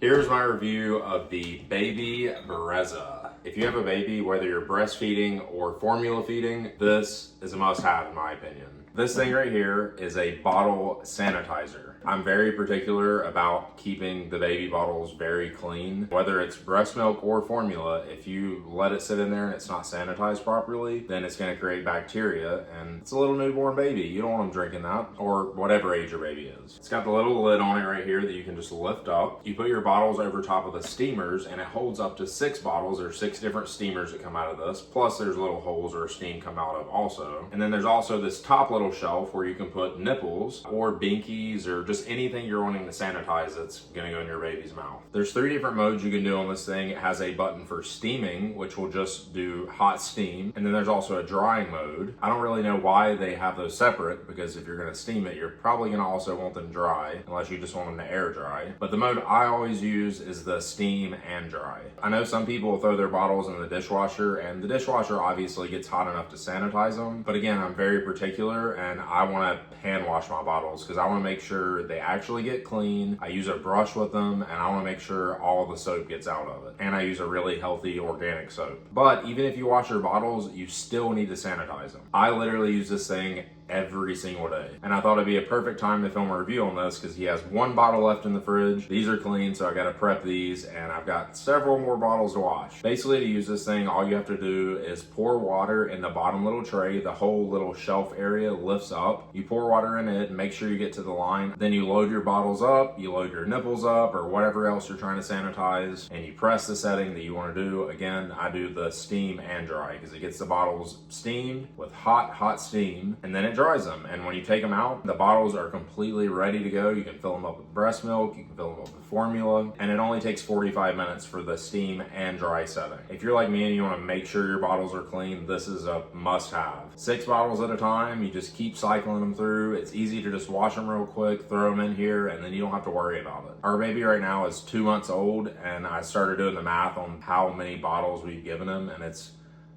Here's my review of the Baby Brezza. If you have a baby, whether you're breastfeeding or formula feeding, this is a must-have in my opinion. This thing right here is a bottle sanitizer. I'm very particular about keeping the baby bottles very clean. Whether it's breast milk or formula, if you let it sit in there and it's not sanitized properly, then it's going to create bacteria, and it's a little newborn baby. You don't want them drinking that, or whatever age your baby is. It's got the little lid on it right here that you can just lift up. You put your bottles over top of the steamers, and it holds up to 6 bottles. There's 6 different steamers that come out of this, plus there's little holes where steam come out of also. And then there's also this top little shelf where you can put nipples or binkies or just anything you're wanting to sanitize that's gonna go in your baby's mouth. There's 3 different modes you can do on this thing. It has a button for steaming, which will just do hot steam, and then there's also a drying mode. I don't really know why they have those separate, because if you're gonna steam it, you're probably gonna also want them dry, unless you just want them to air dry. But the mode I always use is the steam and dry. I know some people throw their bottles in the dishwasher, and the dishwasher obviously gets hot enough to sanitize them. But again, I'm very particular, and I wanna hand wash my bottles because I wanna make sure they actually get clean. I use a brush with them, and I wanna make sure all the soap gets out of it. And I use a really healthy organic soap. But even if you wash your bottles, you still need to sanitize them. I literally use this thing every single day. And I thought it'd be a perfect time to film a review on this because he has 1 bottle left in the fridge. These are clean, so I gotta prep these, and I've got several more bottles to wash. Basically, to use this thing, all you have to do is pour water in the bottom little tray. The whole little shelf area lifts up. You pour water in it and make sure you get to the line. Then you load your bottles up, you load your nipples up, or whatever else you're trying to sanitize, and you press the setting that you want to do. Again, I do the steam and dry because it gets the bottles steamed with hot steam, and then it dries them. And when you take them out, the bottles are completely ready to go. You can fill them up with breast milk, you can fill them up with formula, and it only takes 45 minutes for the steam and dry setting. If you're like me and you want to make sure your bottles are clean, this is a must-have. 6 bottles at a time, you just keep cycling them through. It's easy to just wash them real quick, throw them in here, and then you don't have to worry about it. Our baby right now is 2 months old, and I started doing the math on how many bottles we've given him, and it's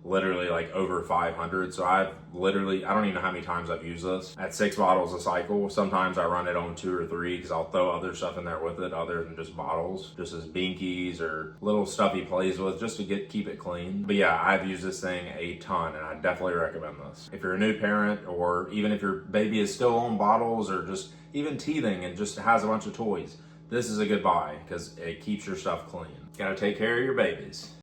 literally like over 500. So I don't even know how many times I've used this at 6 bottles a cycle. Sometimes I run it on 2 or 3 because I'll throw other stuff in there with it other than just bottles, just as binkies or little stuff he plays with just to keep it clean. But yeah, I've used this thing a ton, and I definitely recommend this. If you're a new parent, or even if your baby is still on bottles or just even teething and just has a bunch of toys, this is a good buy because it keeps your stuff clean. Gotta take care of your babies.